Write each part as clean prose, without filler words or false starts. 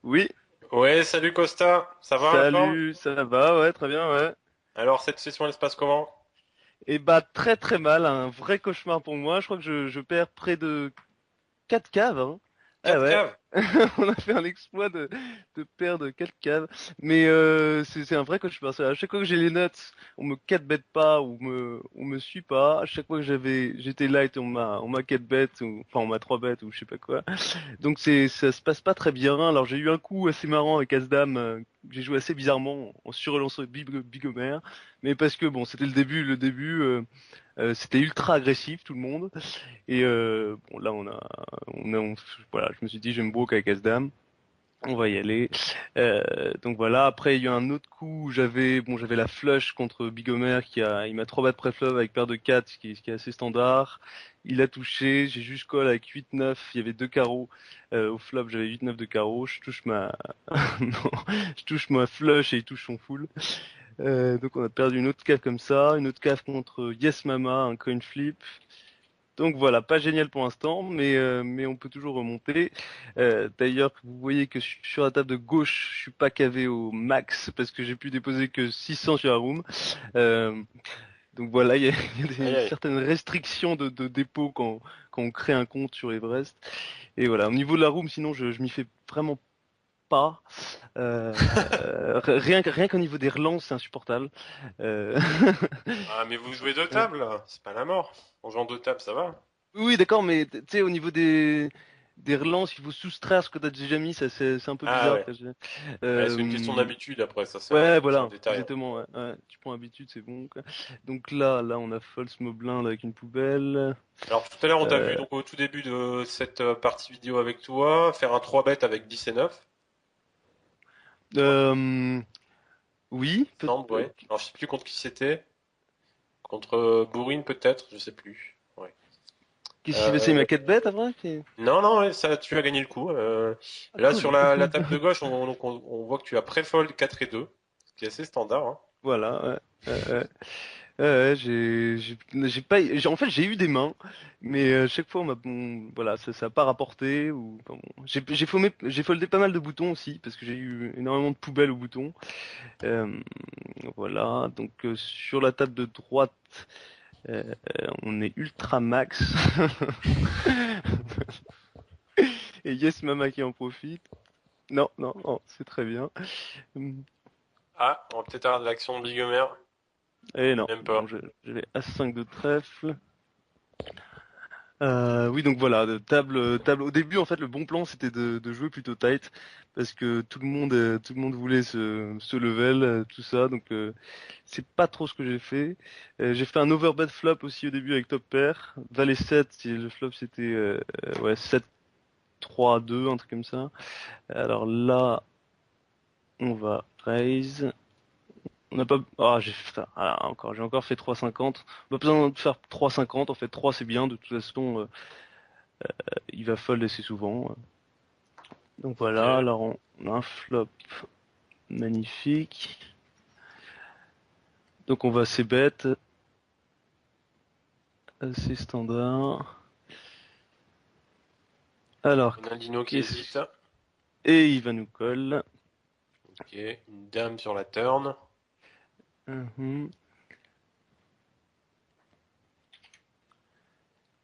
Oui, Ouais, salut Costa, ça va la forme? salut, ça va, ouais, très bien, ouais. Alors cette session elle se passe comment? Et bah très très mal, un vrai cauchemar pour moi. Je crois que je perds près de 4 caves, hein. Ah 4 ouais, caves? on a fait un exploit de perdre 4 caves. Mais c'est un vrai cauchemar. À chaque fois que j'ai les notes, on me 4 bet pas ou on me suit pas. À chaque fois que j'étais light, on m'a 4 bet ou enfin on m'a 3 bet ou je sais pas quoi. Donc ça se passe pas très bien. Alors j'ai eu un coup assez marrant avec As-Dame, que j'ai joué assez bizarrement en surrelançant Big Homer, mais parce que bon c'était le début c'était ultra agressif tout le monde et bon là voilà je me suis dit je vais me broke avec As-Dame. On va y aller. Donc voilà. Après, il y a eu un autre coup où j'avais la flush contre Big Homer il m'a 3 balles pré-flop avec paire de 4, ce qui est assez standard. Il a touché. J'ai juste call avec 8-9. Il y avait deux carreaux. Au flop, j'avais 8-9 de carreaux. Je touche ma, non, je touche ma flush et il touche son full. Donc on a perdu une autre cave comme ça. Une autre cave contre Yes Mama, un coin flip. Donc voilà, pas génial pour l'instant, mais on peut toujours remonter. D'ailleurs, vous voyez que sur la table de gauche, je suis pas cavé au max parce que j'ai pu déposer que 600 sur la room. Euh, donc voilà, il y a Aïe aïe. certaines restrictions de dépôt quand on crée un compte sur Everest. Et voilà, au niveau de la room, sinon je m'y fais vraiment pas. Rien qu'au niveau des relances, c'est insupportable. Euh, Ah mais vous jouez deux tables là, c'est pas la mort. En jouant deux tables ça va. Oui, d'accord, mais tu sais, au niveau des relances, il faut soustraire ce que t'as déjà mis, ça c'est un peu Ah bizarre. ouais. Quoi. Ouais, c'est une question Euh, d'habitude après, ça ouais, c'est un voilà, détail, hein. exactement. Ouais, ouais, tu prends habitude, c'est bon. Quoi. Donc là, on a false blind avec une poubelle. Alors tout à l'heure on t'a vu Euh, donc au tout début de cette partie vidéo avec toi faire un 3 bet avec 10 et 9. euh, oui, Il me semble, ouais. Alors je sais plus contre qui c'était. Contre Bourrine peut-être, je sais plus. Ouais. qu'est-ce qui s'est passé? Il Euh, m'a 4 bêtes après? Non, non, ouais, ça, tu as gagné le coup. Ah, Là, sur cool. la table de gauche, on voit que tu as pré-fold 4 et 2, ce qui est assez standard, hein. Voilà, ouais. Ouais, j'ai pas, en fait, j'ai eu des mains, mais chaque fois, voilà, ça a pas rapporté ou, enfin, bon. J'ai foldé pas mal de boutons aussi parce que j'ai eu énormément de poubelles aux boutons. Euh, voilà, donc sur la table de droite, on est ultra max et Yes Mama qui en profite. Non, non, non, c'est très bien. Ah, on va peut-être avoir de l'action de Big Homer. Et non, Même bon, pas. j'avais As-5 de trèfle. Oui, donc voilà, table. Au début, en fait, le bon plan, c'était de jouer plutôt tight, parce que tout le monde voulait ce level, tout ça. Donc, c'est pas trop ce que j'ai fait. J'ai fait un overbet flop aussi au début avec top pair. Valet 7, le flop, c'était ouais 7-3-2, un truc comme ça. Alors là, on va raise. On n'a pas. Ah, j'ai encore fait 3,50. On a pas besoin de faire 3,50. En fait, 3 c'est bien. De toute façon, il va fold assez souvent. Donc Ok. voilà, alors on a un flop magnifique. Donc on va assez bête, assez standard. Alors, On a un Dino qui hésite. qu'est-ce... Et il va nous colle. Ok. Une dame sur la turn. Mhm.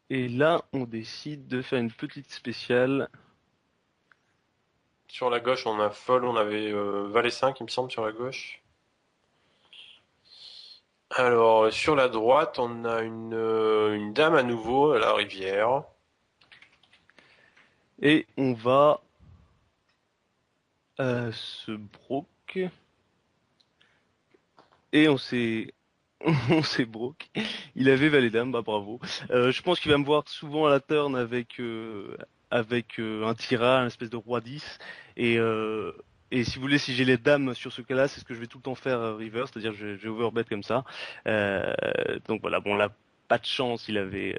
Et là, on décide de faire une petite spéciale. Sur la gauche, on a fold, on avait Valet 5, il me semble, sur la gauche. Alors, sur la droite, on a une dame à nouveau à la rivière. Et on va se broke. Et on s'est... On s'est broke. Il avait valet dame, bah bravo. Je pense qu'il va me voir souvent à la turn avec un Tira, une espèce de roi 10. Et, euh, et si vous voulez, si j'ai les dames sur ce cas-là, c'est ce que je vais tout le temps faire river, c'est-à-dire je vais overbet comme ça. Euh, donc voilà, bon là, pas de chance, il avait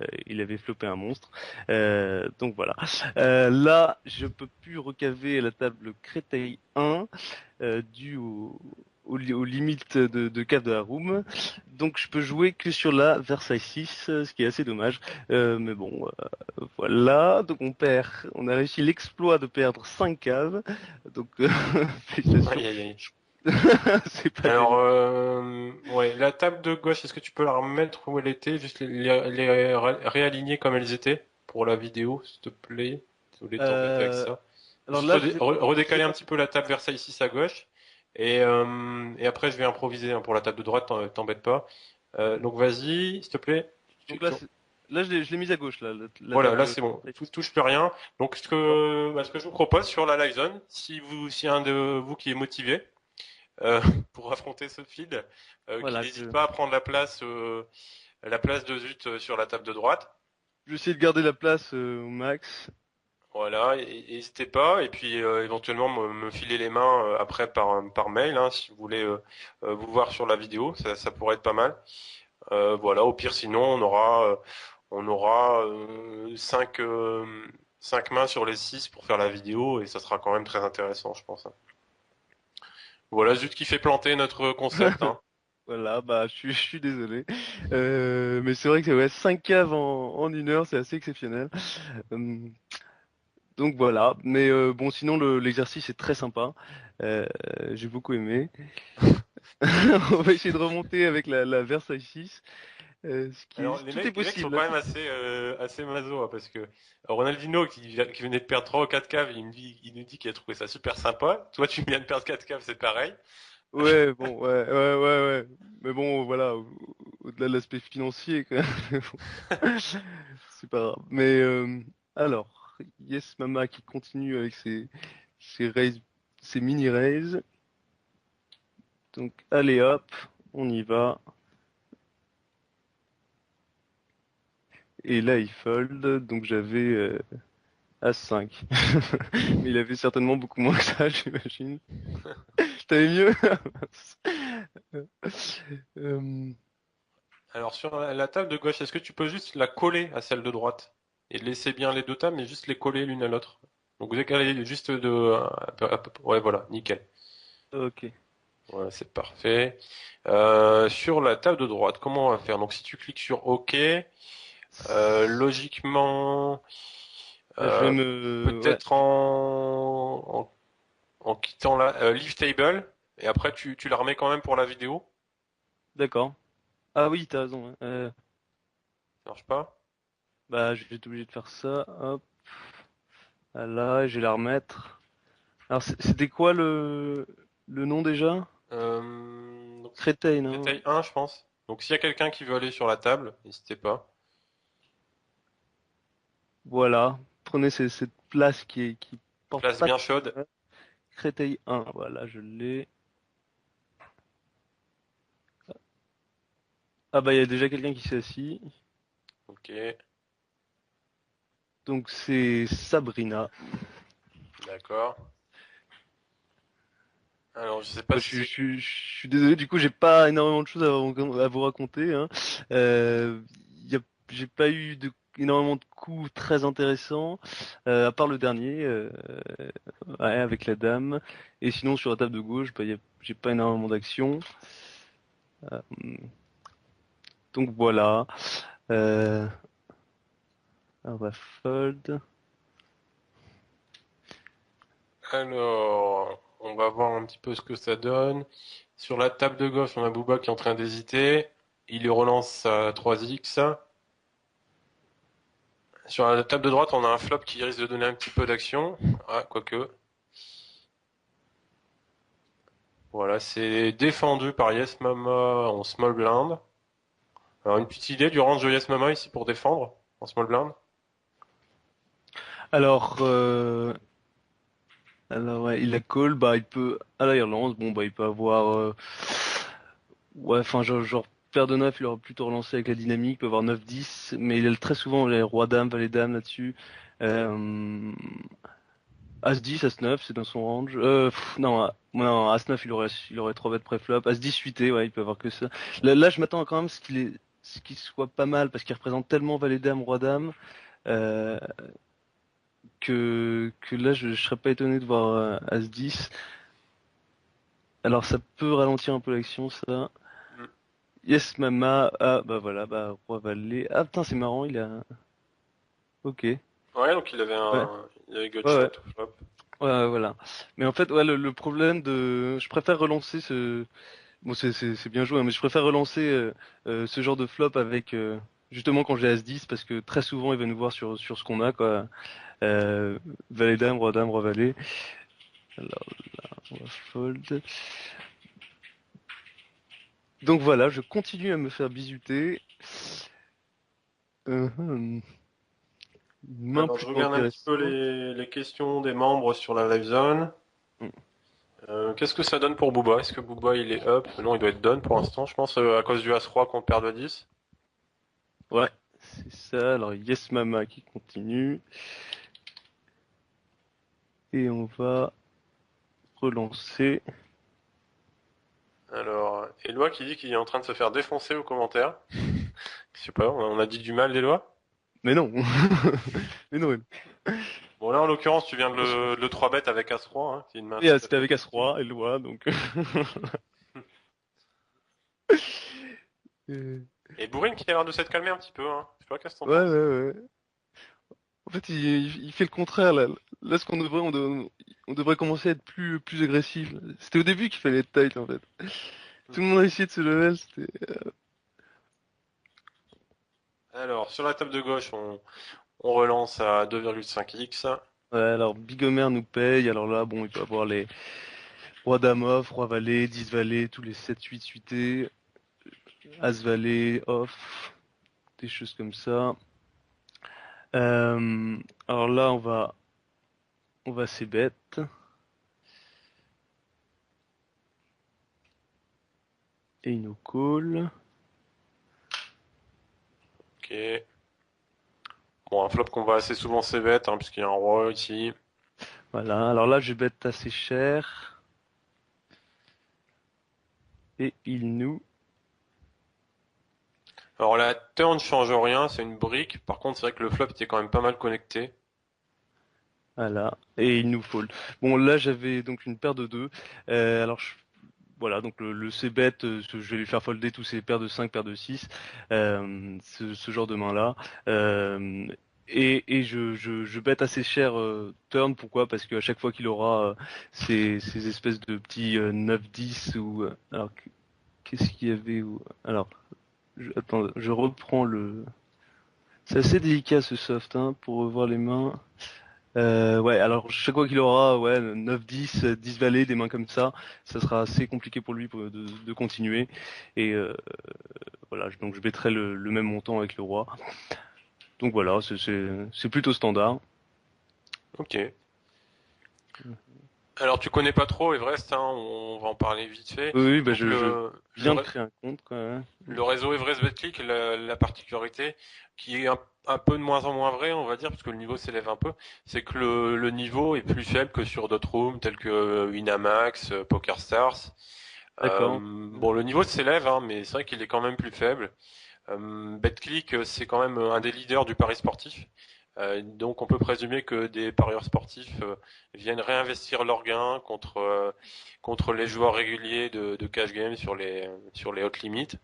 flopé un monstre. Donc voilà. Là, je peux plus recaver la table Créteil 1 dû aux limites de cave de la room. Donc je peux jouer que sur la Versailles 6, ce qui est assez dommage. Mais bon, voilà. Donc on a réussi l'exploit de perdre 5 caves. Donc félicitations. Aïe, aïe, aïe. C'est pas Alors, terrible. ouais, la table de gauche, est-ce que tu peux la remettre où elle était, juste réaligner comme elles étaient pour la vidéo, s'il te plaît. Désolé de t'embêter avec Euh, ça. alors Juste là, je sais pas. Je sais redécaler un pas. petit peu la table Versailles 6 à gauche. Et après, je vais improviser hein, pour la table de droite, t'embête pas. Donc vas-y, s'il te plaît. Donc là, là je l'ai mise à gauche là, la Voilà, là table. c'est bon. Touche plus rien. Donc ce que je vous propose sur la live zone, si un de vous qui est motivé euh, pour affronter ce field, qui Voilà, n'hésite pas à prendre la place de Zut sur la table de droite. je vais essayer de garder la place au max. Voilà, n'hésitez pas. Et puis éventuellement me filer les mains après par mail, hein, si vous voulez vous voir sur la vidéo, ça pourrait être pas mal. Voilà, au pire sinon on aura cinq mains sur les 6 pour faire la vidéo et ça sera quand même très intéressant, je pense, hein. Voilà, Zut qui fait planter notre concept, hein. Voilà, bah je suis désolé. Mais c'est vrai que ouais, 5 caves en 1 heure, c'est assez exceptionnel. Euh, donc voilà. Mais bon, sinon l'exercice est très sympa. Euh, j'ai beaucoup aimé. On va essayer de remonter avec la Versailles 6. Alors Tout est les mecs sont possible, quand là. même assez maso hein, parce que Ronaldinho qui venait de perdre 3 ou 4 caves, il nous dit qu'il a trouvé ça super sympa. Toi tu viens de perdre 4 caves, c'est pareil. Ouais, bon, ouais. Mais bon, voilà, au-delà de l'aspect financier, quand même. Mais bon, c'est pas grave. Mais alors, Yes Mama qui continue avec ses raids, ses mini raids. Donc, allez hop, on y va. Et là, il fold. Donc, j'avais As-5. Mais il avait certainement beaucoup moins que ça, j'imagine. T'avais mieux? Euh, Alors sur la table de gauche, est-ce que tu peux juste la coller à celle de droite et laisser bien les deux tables, mais juste les coller l'une à l'autre. Donc vous écalez juste ouais voilà, nickel. ok. Voilà, c'est parfait. Sur la table de droite, comment on va faire? Donc si tu cliques sur OK, logiquement, Bah, je vais euh, Ouais, peut-être en quittant la Leave Table, et après tu la remets quand même pour la vidéo. d'accord. Ah oui, t'as raison, ouais. Ça marche pas? Bah, je vais être obligé de faire ça. Hop, ah là, je vais la remettre. Alors, c'était quoi le nom déjà? Donc Créteil, c'est non? taille 1, je pense. Donc s'il y a quelqu'un qui veut aller sur la table, n'hésitez pas. Voilà. Prenez cette place qui porte Place pas bien trop chaude. mal. Créteil 1, voilà, je l'ai. Ah bah, il y a déjà quelqu'un qui s'est assis. Ok, Donc, c'est Sabrina. d'accord. Alors je sais pas Moi, si c'est. je suis désolé, du coup, j'ai pas énormément de choses à vous raconter, hein. Y a, j'ai pas eu énormément de coups très intéressants, à part le dernier, ouais, avec la dame. Et sinon, sur la table de gauche, bah, j'ai pas énormément d'actions. Euh, donc voilà. Euh, on va fold. Alors, on va voir un petit peu ce que ça donne. Sur la table de gauche, on a Booba qui est en train d'hésiter. Il lui relance à 3x. Sur la table de droite, on a un flop qui risque de donner un petit peu d'action. Ah, quoique. Voilà, c'est défendu par Yes Mama en small blind. Alors, une petite idée du range de Yes Mama ici pour défendre en small blind? Alors, ouais, il a call, bah il peut à la Irlande, bon bah il peut avoir ouais, enfin genre paire de 9, il aurait plutôt relancé avec la dynamique, il peut avoir 9-10, mais il a très souvent les rois dames, valet dames là-dessus. Euh, As-10, As-9, c'est dans son range. Non, non, As-9, il aurait 3 bêtes préflop. As-10, 8 ouais, il peut avoir que ça. Là, je m'attends quand même à ce qu'il soit pas mal, parce qu'il représente tellement valet dame, roi dame, euh, que là, je serais pas étonné de voir As-10. Alors ça peut ralentir un peu l'action, ça. Hmm. Yes, mama. Ah, bah voilà, bah, roi valet. Ah, putain, c'est marrant, il a... Ok. Ouais, Ouais, donc ouais, il avait ouais. gutshot, flop. Ouais, voilà. Mais en fait, ouais, le problème de... Je préfère relancer ce... Bon, c'est bien joué, hein, mais je préfère relancer ce genre de flop avec... justement quand j'ai As-10, parce que très souvent, il va nous voir sur ce qu'on a, quoi. Euh, valet, dame, roi, valet. Alors là, on va fold. Donc voilà, je continue à me faire bisuter. Une main Alors, je plutôt regarde un petit peu intéressante. les questions des membres sur la live zone. Hmm. Qu'est-ce que ça donne pour Booba? Est-ce que Booba il est up? Non, il doit être down pour l'instant, je pense, à cause du As-Roi qu'on perd de 10. Ouais, c'est ça. Alors Yes Mama qui continue. Et on va relancer. Alors, Eloi qui dit qu'il est en train de se faire défoncer aux commentaires. Je sais pas, on a dit du mal d'Eloi? Mais non. Mais non. Bon, là, en l'occurrence, tu viens de Attention. le 3 bet avec As-Roi, hein, qui est une main Et tout à c'était fait avec légitime. As-Roi et Loi, donc... Euh, Et Bourrine qui a l'air de s'être calmé un petit peu, hein. Je sais pas, qu'est-ce que t'en ouais, penses? ouais, ouais. En fait, il fait le contraire, là. Là, ce qu'on devrait, on devrait commencer à être plus agressif, là. C'était au début qu'il fallait être tight, en fait. Hmm. Tout le monde a essayé de se level, c'était... Alors, sur la table de gauche, on relance à 2,5x. Ouais, alors Bigomer nous paye, alors là, bon, il peut avoir les Roi Dame off, Roi Valet, 10 Valet, tous les 7-8 suités, As Valet off, des choses comme ça. Alors là, on va c'est bête, et il nous call. Ok. Bon, un flop qu'on va assez souvent c'est bête, hein, puisqu'il y a un roi ici. Voilà, alors là, je bête assez cher, et il nous... Alors la turn ne change rien, c'est une brique. Par contre, c'est vrai que le flop était quand même pas mal connecté. Voilà, et il nous fold. Bon, là, j'avais donc une paire de 2. Alors, voilà, donc le C-bet, je vais lui faire folder tous ses paires de 5 paires de 6 ce genre de main-là. Euh, et je bête assez cher turn, pourquoi? Parce qu'à chaque fois qu'il aura ces espèces de petits 9-10 ou... alors, qu'est-ce qu'il y avait alors, attends, je reprends le... C'est assez délicat ce soft, hein, pour revoir les mains. Ouais, alors chaque fois qu'il aura ouais 9-10, 10 valets, des mains comme ça sera assez compliqué pour lui de continuer. Et voilà, donc je mettrai le même montant avec le roi. Donc voilà, c'est plutôt standard. Ok. Alors tu connais pas trop Everest, hein, on va en parler vite fait. Oui, oui, bah Donc je viens de créer un compte, quoi. Hein. le réseau Everest Betclic, la particularité qui est un peu de moins en moins vrai, on va dire, parce que le niveau s'élève un peu, c'est que le niveau est plus faible que sur d'autres rooms tels que Winamax, PokerStars. D'accord. Bon, le niveau s'élève, hein, mais c'est vrai qu'il est quand même plus faible. Betclic, c'est quand même un des leaders du pari sportif. Donc on peut présumer que des parieurs sportifs viennent réinvestir leurs gains contre les joueurs réguliers de cash game sur les hot limits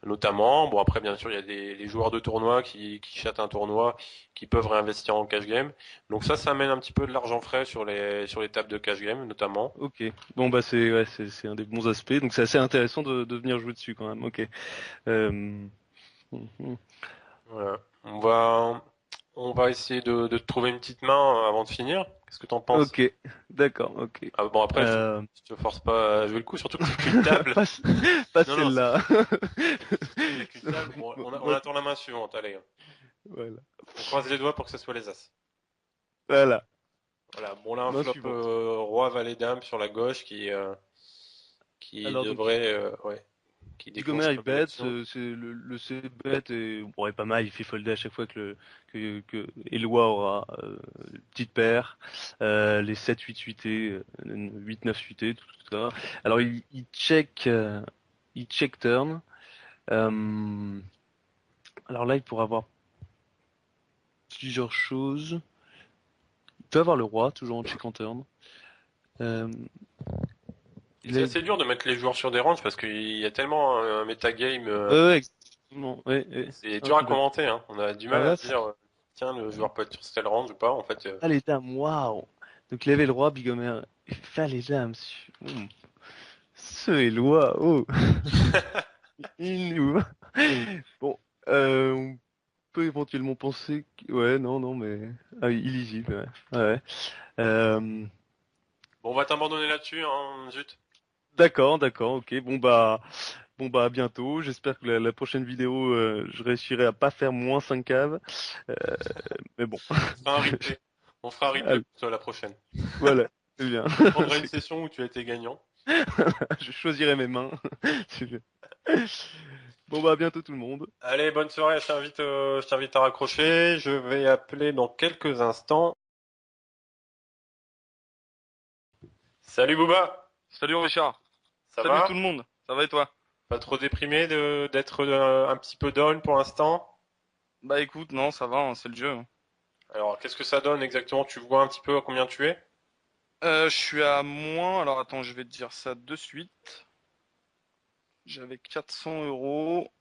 notamment. Bon après bien sûr il y a les joueurs de tournoi qui chattent un tournoi qui peuvent réinvestir en cash game. Donc ça amène un petit peu de l'argent frais sur les tables de cash game notamment. Ok. Bon bah c'est ouais, c'est un des bons aspects. Donc c'est assez intéressant de venir jouer dessus quand même. Ok. Euh, mhm. Voilà. On va essayer de trouver une petite main avant de finir. Qu'est-ce que t'en penses? Ok. D'accord. Ok. Ah, bon après Euh, je te force pas à jouer le coup, surtout que c'est qu'une table. pas, pas Non non, celle-là. il y a qu'une table. Bon, on Moi, attend la main suivante, allez. voilà. On croise les doigts pour que ce soit les as. Voilà. Voilà, bon là un Main flop suivante. roi valet dame sur la gauche qui Alors donc, devrait ouais, qui déclenche Bigomer il pas mal bet, d'action. c'est le C bet est bon, est pas mal, il fait folder à chaque fois que Eloi aura une petite paire, les 7 8 suités, 8 9 suités, tout ça. Alors il check turn. Euh, alors là il pourra avoir plusieurs choses. Il peut avoir le roi toujours en check en turn. Euh, Il C'est a... assez dur de mettre les joueurs sur des ranges parce qu'il y a tellement un metagame, Ouais, exactement. Ouais. c'est Ah, dur à complètement. commenter, hein. On a du Ah, mal à là, se dire, tiens, le joueur peut être sur telle range ou pas. En fait, ah, les dames, waouh! Donc, il avait le roi, Bigomer. Il fait les dames. Ce est loi, oh! Il nous... Bon, on peut éventuellement penser que... Ouais, non, mais... Ah oui, illisible, ouais. Euh, bon, on va t'abandonner là-dessus, hein, zut. d'accord, ok. Bon bah, à bientôt. J'espère que la prochaine vidéo, je réussirai à pas faire moins 5 caves. Euh, mais bon. On fera un replay. On fera un replay Allez, pour toi la prochaine. voilà, c'est bien. On prendra une session où tu as été gagnant. Je choisirai mes mains. C'est bien. Bon bah, à bientôt tout le monde. Allez, bonne soirée, je t'invite à raccrocher. Je vais appeler dans quelques instants. Salut Booba, Salut Richard. ça Salut tout va? le monde. Ça va et toi? Pas trop déprimé d'être un petit peu down pour l'instant? Bah écoute, non, ça va, hein, c'est le jeu, hein. Alors, qu'est-ce que ça donne exactement? Tu vois un petit peu à combien tu es? Je suis à moins. Alors attends, je vais te dire ça de suite. J'avais 400 euros.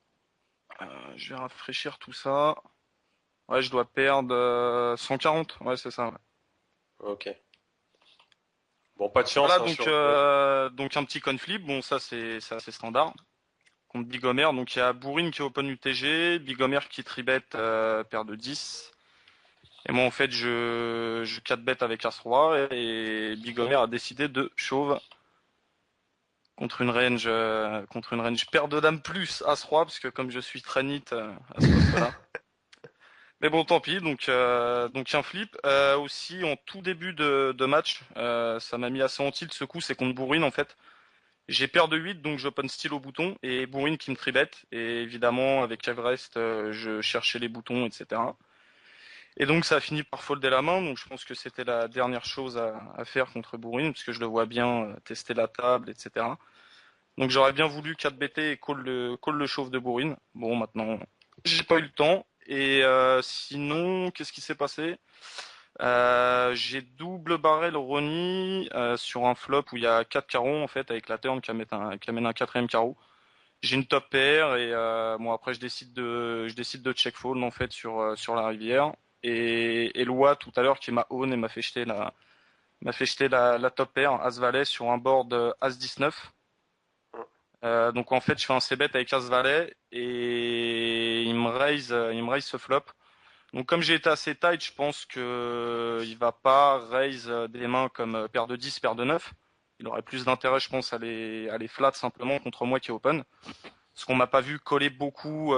Je vais rafraîchir tout ça. Ouais, je dois perdre 140. Ouais, c'est ça. Ouais. Ok. Bon, pas de chance, Voilà, hein, donc un petit conflip. Bon, ça c'est assez standard. Contre Bigomer, donc il y a Bourrine qui open UTG, Bigomer qui tribet paire de 10. Et moi, en fait, je 4 bêtes avec As-Roi et Bigomer a décidé de chauve contre une range paire de dames plus As-Roi, parce que comme je suis très nit à ce poste-là. Mais bon, tant pis, donc un flip. Aussi, en tout début de match, ça m'a mis assez en tilt ce coup, c'est contre Bourrine, en fait. J'ai paire de 8, donc j'open style au bouton, et Bourrine qui me tribet. Et évidemment, avec Everest, je cherchais les boutons, etc. Et donc ça a fini par folder la main, donc je pense que c'était la dernière chose à faire contre Bourrine, parce que je le vois bien tester la table, etc. Donc j'aurais bien voulu 4BT et call le chauve de Bourrine. Bon, maintenant, j'ai pas eu le temps. Et sinon, qu'est-ce qui s'est passé? J'ai double barrel Ronnie sur un flop où il y a 4 carreaux en fait, avec la turn qui amène un quatrième carreau. J'ai une top pair et bon après je décide de check fold en fait sur la rivière et Loi tout à l'heure qui m'a own et m'a fait jeter la top pair As Valet sur un board As 19. Donc en fait je fais un c bet avec As Valet et il me raise ce flop. Donc comme j'ai été assez tight, je pense que il va pas raise des mains comme paire de 10, paire de 9. Il aurait plus d'intérêt je pense à les flat simplement contre moi qui est open. Parce qu'on m'a pas vu coller beaucoup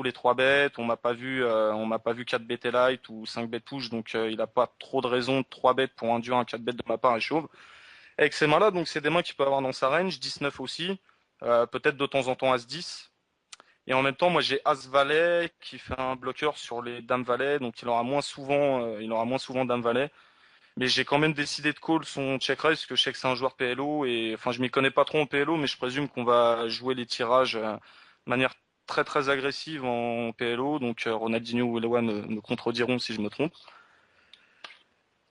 les 3 bêtes, on m'a pas vu 4 BT light ou 5 bêtes push, donc il a pas trop de raison de 3 bêtes pour induire un 4 bêtes de ma part et chauve. Avec ces mains-là, donc c'est des mains qu'il peut avoir dans sa range, 19 aussi, peut-être de temps en temps As-10. Et en même temps, moi j'ai As-Valet qui fait un bloqueur sur les Dames-Valet, donc il aura moins souvent Dame-Valet. Mais j'ai quand même décidé de call son check raise parce que je sais que c'est un joueur PLO et enfin je m'y connais pas trop en PLO mais je présume qu'on va jouer les tirages de manière très très agressive en PLO donc Ronaldinho ou Lewan me contrediront si je me trompe.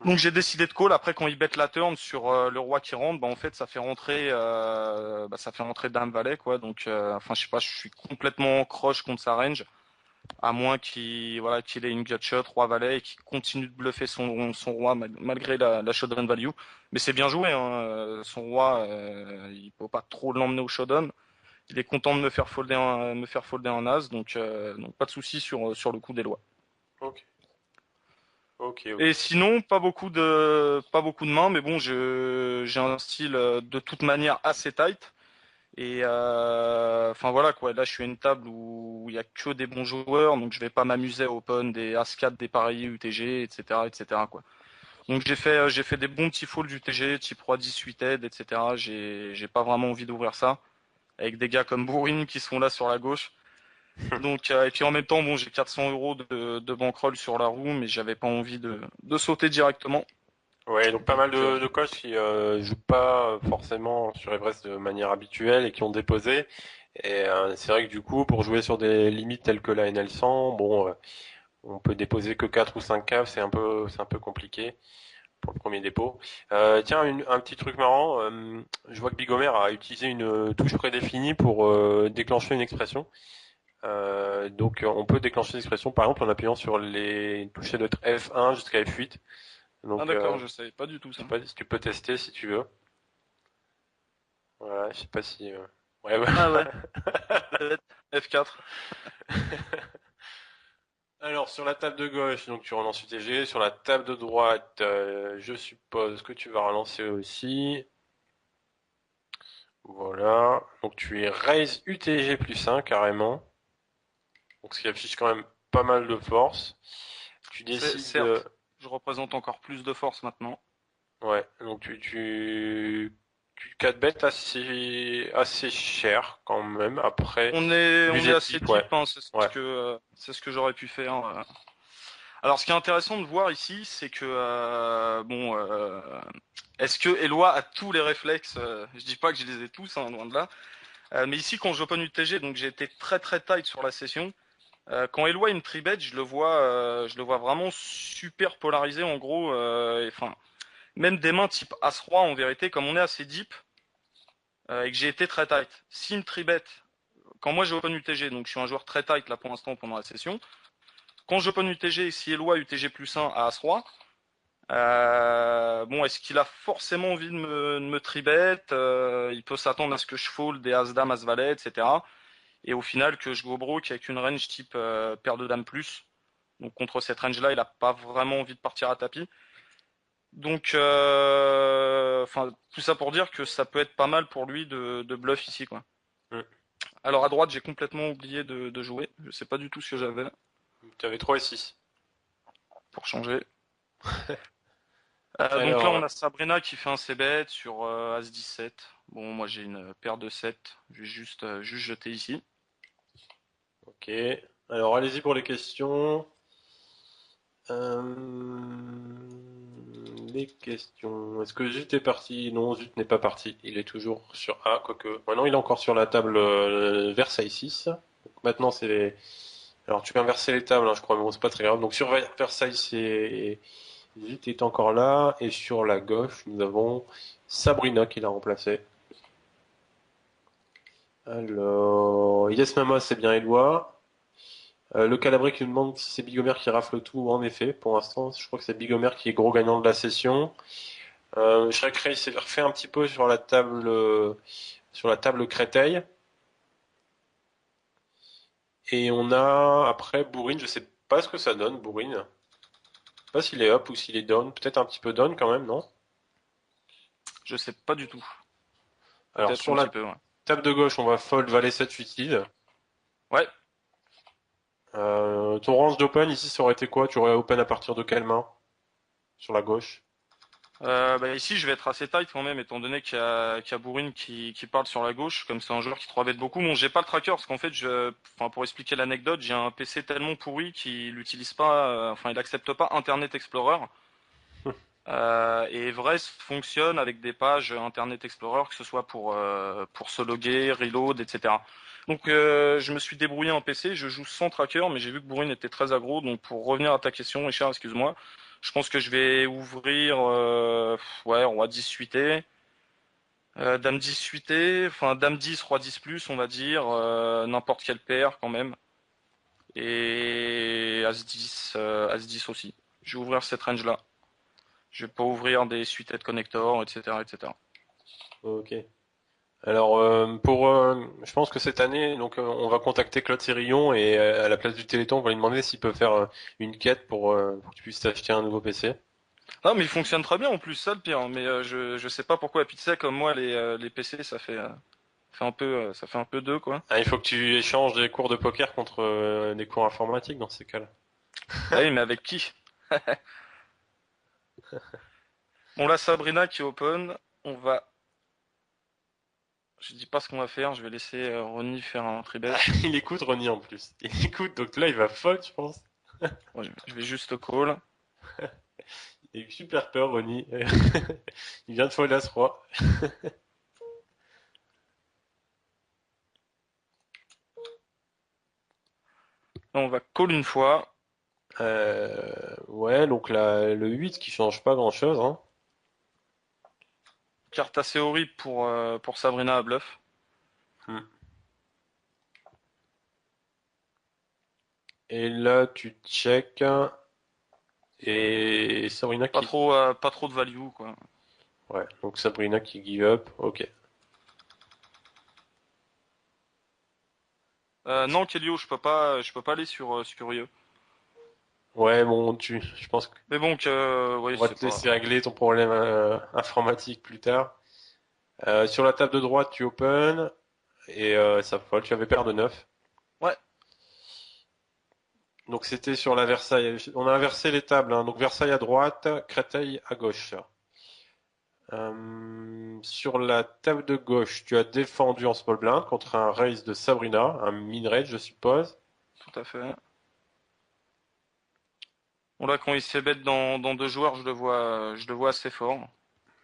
Donc j'ai décidé de call après quand il bet la turn sur le roi qui rentre bah en fait ça fait rentrer Dame Valet quoi donc enfin je sais pas je suis complètement croche contre sa range à moins qu'il ait une gutshot, roi valet, et qu'il continue de bluffer son roi malgré la showdown value. Mais c'est bien joué, hein. Son roi, il peut pas trop l'emmener au showdown. Il est content de me faire folder un as, donc pas de souci sur le coup des lois. Ok, ok. Et sinon, pas beaucoup de mains, mais bon, j'ai un style de toute manière assez tight. Et enfin voilà quoi, là je suis à une table où il y a que des bons joueurs, donc je vais pas m'amuser à open des As-4, des paris UTG, etc. quoi. Donc j'ai fait des bons petits folds UTG, type roi 18 aide, etc. J'ai pas vraiment envie d'ouvrir ça avec des gars comme Bourrine qui sont là sur la gauche. Donc et puis en même temps bon j'ai 400 euros de bankroll sur la roue, mais j'avais pas envie de sauter directement. Ouais, donc pas Donc mal de coachs qui jouent pas forcément sur Everest de manière habituelle et qui ont déposé. Et c'est vrai que du coup, pour jouer sur des limites telles que la NL100, bon, on peut déposer que 4 ou 5 caves, c'est un peu compliqué. pour le premier dépôt. Tiens, un petit truc marrant. Je vois que Bigomer a utilisé une touche prédéfinie pour déclencher une expression. Donc on peut déclencher l'expression par exemple en appuyant sur les touches de F1 jusqu'à F8. Ah Donc d'accord, je savais pas du tout je ça. sais pas si tu peux tester si tu veux. Voilà, je sais pas si. Ouais, ouais. Ah ouais, peut-être. F4. Alors sur la table de gauche, donc tu relances UTG. Sur la table de droite, je suppose que tu vas relancer aussi. Voilà. Donc tu es raise UTG plus 1 carrément. Donc ce qui affiche quand même pas mal de force. Tu décides de... Certes, je représente encore plus de force maintenant. Ouais, donc tu 4 bêtes assez cher quand même. Après, On est budget assez type, ouais. deep, hein, Ouais. c'est ce que j'aurais pu faire. Alors, ce qui est intéressant de voir ici, c'est que est-ce que Eloi a tous les réflexes Je dis pas que je les ai tous, hein, loin de là. Mais ici, quand j'open UTG, donc j'ai été très très tight sur la session. Quand Eloi me tribet, je le vois vraiment super polarisé en gros. Enfin, même des mains type As-Roi en vérité, comme on est assez deep et que j'ai été très tight. S'il me tribet, quand moi j'ai open UTG, donc je suis un joueur très tight là pour l'instant pendant la session. Quand j'open UTG, si Eloi UTG plus 1 à As-Roi, bon, est-ce qu'il a forcément envie de me tribet il peut s'attendre à ce que je fold des As-Dame, As-Valet, etc. Et au final, que je go broke avec une range type paire de Dame plus. Donc contre cette range-là, il a pas vraiment envie de partir à tapis. Donc, enfin, tout ça pour dire que ça peut être pas mal pour lui de bluff ici, quoi. Mm. Alors à droite, j'ai complètement oublié de jouer. Je sais pas du tout ce que j'avais Tu avais 3 et 6. pour changer. Donc là, on Alors, a Sabrina qui fait un c-bet sur As-17. Bon, moi j'ai une paire de 7. Je vais juste jeter ici. ok. Alors, allez-y pour les questions. Les questions. Est-ce que Zut est parti? Non, Zut n'est pas parti. Il est toujours sur A, quoique. Maintenant, il est encore sur la table Versailles 6. Donc, maintenant, c'est les... Alors, tu peux inverser les tables, hein, je crois, mais bon, c'est pas très grave. Donc, sur Versailles, c'est... Zut est encore là. Et sur la gauche, nous avons Sabrina qui l'a remplacé. Alors, Yes Mama, c'est bien Eloi. Le Calabré qui nous demande si c'est Bigomer qui rafle tout. En effet, pour l'instant, je crois que c'est Bigomer qui est gros gagnant de la session. Shrek Ray s'est refait un petit peu sur la table Créteil. Et on a après Bourrine, je sais pas ce que ça donne, Bourrine. Je sais pas s'il est up ou s'il est down. Peut-être un petit peu down quand même, non? Je sais pas du tout. Alors Peut-être sur un petit la peu, ouais. table de gauche, on va fold Valet 7 8 lead. Ouais. Ton range d'open ici, ça aurait été quoi? Tu aurais open à partir de quelle main? Sur la gauche. Bah ici, je vais être assez tight quand même, étant donné qu'il y a Bourrine qui parle sur la gauche, comme c'est un joueur qui 3-bet beaucoup. Bon, j'ai pas le tracker, parce qu'en fait, enfin, pour expliquer l'anecdote, j'ai un PC tellement pourri qu'il l'utilise pas, enfin, il accepte pas Internet Explorer. Et Everest fonctionne avec des pages Internet Explorer, que ce soit pour se loguer, reload, etc. Donc je me suis débrouillé en PC, je joue sans tracker, mais j'ai vu que Bourrine était très aggro, donc pour revenir à ta question, Richard, excuse-moi, je pense que je vais ouvrir ouais, roi 10 suité, dame 10 suité, enfin dame 10, roi 10 plus, on va dire, n'importe quelle paire quand même, et as 10, as 10 aussi. Je vais ouvrir cette range-là. Je vais pas ouvrir des suites de connectors, etc., etc. Ok. Alors je pense que cette année, donc on va contacter Claude Sérillon et à la place du Téléthon, on va lui demander s'il peut faire une quête pour que tu puisses t'acheter un nouveau PC. Non, mais il fonctionne très bien en plus, ça le pire. Mais je sais pas pourquoi pizza comme moi les PC ça fait un peu deux quoi. Ah, il faut que tu échanges des cours de poker contre des cours informatiques dans ces cas-là. Bah oui, mais avec qui? Bon là Sabrina qui open, on va, je dis pas ce qu'on va faire, je vais laisser Ronnie faire un tribet. Il écoute Ronnie en plus. Il écoute, donc là il va fold, je pense. Bon, je vais juste call. Il a eu super peur, Ronnie. Il vient de fold as roi. Là, on va call une fois. Ouais, donc le 8 qui change pas grand-chose, hein. Carte assez horrible pour Sabrina à bluff. Hmm. Et là, tu check. Et Sabrina Pas qui... trop, pas trop de value, quoi. Ouais, donc Sabrina qui give up, ok. Non, Kelio, je peux pas aller sur Rio. Ouais, bon, je pense qu'on Mais bon, oui, va c'est te pas. laisser régler ton problème informatique plus tard. Sur la table de droite, tu open, et ça fold, tu avais paire de 9. Ouais, Donc c'était sur la Versailles. On a inversé les tables, hein. Donc Versailles à droite, Créteil à gauche. Sur la table de gauche, tu as défendu en small blind contre un raise de Sabrina, un min-raise, je suppose. tout à fait. Bon là, quand il s'est bet dans deux joueurs, je le vois assez fort.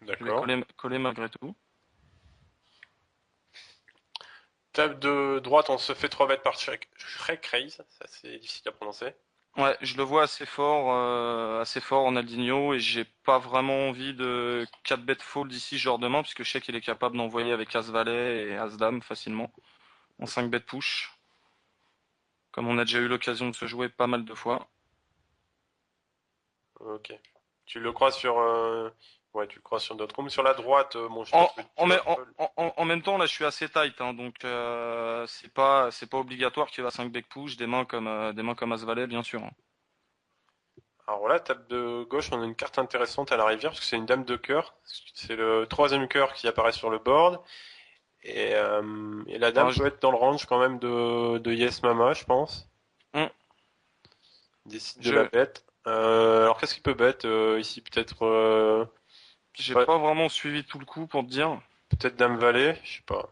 Je vais D'accord. coller malgré tout. Table de droite, on se fait 3 bêtes par Shrek raise. Ça, c'est difficile à prononcer. Ouais, je le vois assez fort Ronaldinho, et j'ai pas vraiment envie de 4 bet fold ici genre demain, puisque je sais qu'il est capable d'envoyer avec As-Valet et As-Dame facilement en 5 bet push, comme on a déjà eu l'occasion de se jouer pas mal de fois. Ok. Tu le crois sur, ouais, tu le crois sur d'autres rooms. Sur la droite, bon, je pense que tu vas fold. En même temps, là, je suis assez tight, hein, donc c'est pas obligatoire qu'il va 5 bet push des mains comme As-Valet, bien sûr, hein. Alors là, table de gauche, on a une carte intéressante à la rivière parce que c'est une dame de cœur. C'est le troisième cœur qui apparaît sur le board. Et la dame Alors, peut être dans le range quand même de Yes Mama, je pense. hum, Décide de la je, bet. Alors qu'est-ce qu'il peut bet ici? Peut-être, je sais j'ai pas, pas vraiment suivi tout le coup pour te dire. peut-être Dame Valet, je sais pas.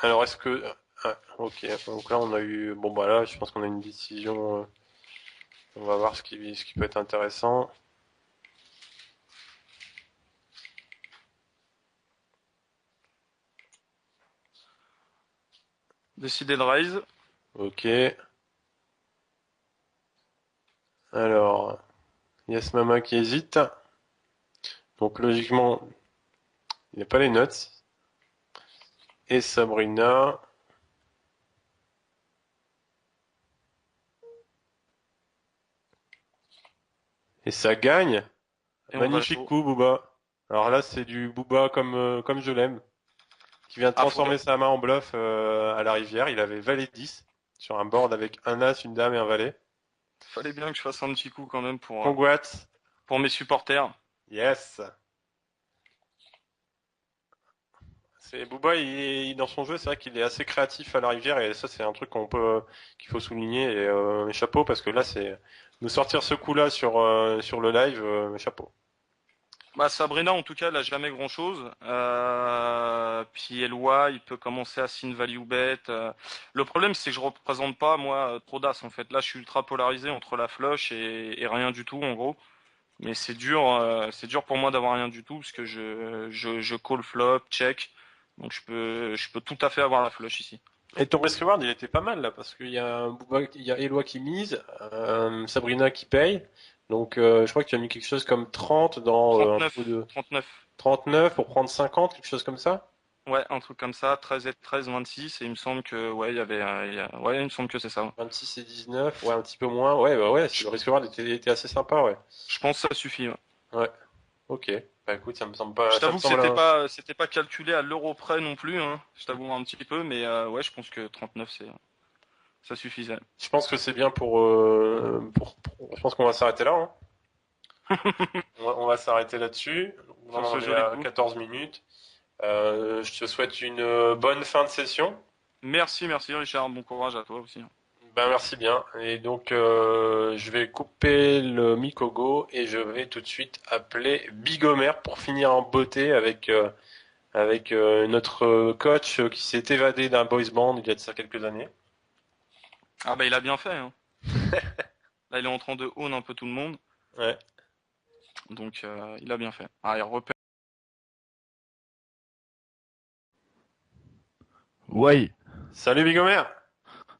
Alors est-ce que, ok, donc là on a eu, bon bah là, je pense qu'on a une décision. On va voir ce qui peut être intéressant. Décider de raise. Ok. Alors, Yes Mama qui hésite. Donc logiquement, il n'y a pas les nuts. Et Sabrina. Et ça gagne. Et on va Magnifique chaud. coup, Booba. Alors là, c'est du Booba comme je l'aime. Qui vient de Ah, transformer sa main en bluff à la rivière. Il avait valet 10 sur un board avec un as, une dame et un valet. fallait bien que je fasse un petit coup quand même Congrats. pour mes supporters. Yes. C'est Booba, dans son jeu, c'est vrai qu'il est assez créatif à la rivière et ça, c'est un truc qu'il faut souligner et chapeau parce que là, c'est nous sortir ce coup-là sur le live, chapeau. Bah, Sabrina, en tout cas, elle a jamais grand-chose. Puis Eloi, il peut commencer à sin value bet. Le problème, c'est que je représente pas, moi, trop d'as, en fait. Là, je suis ultra polarisé entre la flush et rien du tout, en gros. Mais c'est dur pour moi d'avoir rien du tout, parce que je call flop, check. Donc, je peux tout à fait avoir la flush ici. Et ton risk reward, il était pas mal là parce qu'il y a il y a Eloi qui mise, Sabrina qui paye. Donc je crois que tu as mis quelque chose comme 30 dans un pot 39, de 39. 39 pour prendre 50, quelque chose comme ça. Ouais, un truc comme ça, 13 et 13, 26, et il me semble que, ouais, ouais, il me semble que c'est ça, ouais. 26 et 19, ouais, un petit peu moins. Ouais, bah ouais, le risk reward était assez sympa, ouais. Je pense que ça suffit, ouais. Ouais, ok. Bah écoute, Je ça me t'avoue que semble c'était pas calculé à l'euro près non plus, hein. Je t'avoue un petit peu, mais ouais, je pense que 39, ça suffisait. je pense que c'est bien je pense qu'on va s'arrêter là, hein. On va s'arrêter là-dessus. On Sur ce en est joli à coup. 14 minutes. Je te souhaite une bonne fin de session. Merci Richard, bon courage à toi aussi, hein. Ben merci bien. Et donc je vais couper le Mikogo et je vais tout de suite appeler Bigomer pour finir en beauté avec notre coach qui s'est évadé d'un boys band il y a de ça quelques années. Ah bah il a bien fait, hein. Là il est en train de own un peu tout le monde, Ouais. donc il a bien fait. Ah, il repère. Ouais. Salut Bigomer.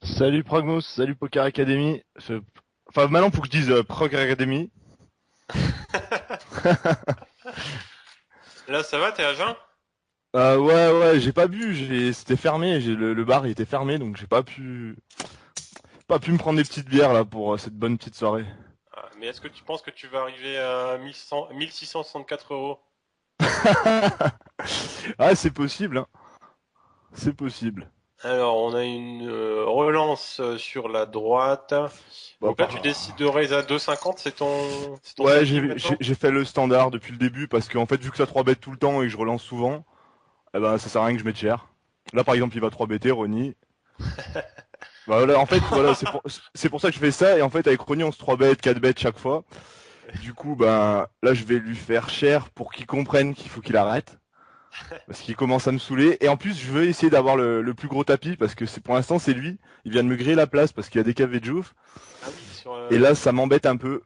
Salut Pragmos, salut Poker Academy. Enfin, maintenant, faut que je dise Poker Academy. Là, ça va, t'es à jeun? Ouais, j'ai pas bu, c'était fermé, le bar il était fermé, donc j'ai pas pu me prendre des petites bières là pour cette bonne petite soirée. Ah, mais est-ce que tu penses que tu vas arriver à 1100 1664 €? Ah, c'est possible, hein. C'est possible. Alors, on a une relance sur la droite. Bah, Donc là, tu décides de raise à 2,50, c'est ton Ouais, timing maintenant? j'ai fait le standard depuis le début parce qu'en fait, vu que ça 3 bet tout le temps et que je relance souvent, eh ben, ça sert à rien que je mette cher. Là, par exemple, il va 3 BT, Ronnie. Bah, voilà, en fait, voilà, c'est pour ça que je fais ça. Et en fait, avec Ronnie, on se 3 bet, 4 bet chaque fois. Du coup, ben, là, je vais lui faire cher pour qu'il comprenne qu'il faut qu'il arrête. Parce qu'il commence à me saouler. Et en plus, je veux essayer d'avoir le plus gros tapis parce que pour l'instant, c'est lui. Il vient de me griller la place parce qu'il y a des cavés de jouf. Ah oui, sur Et là, ça m'embête un peu.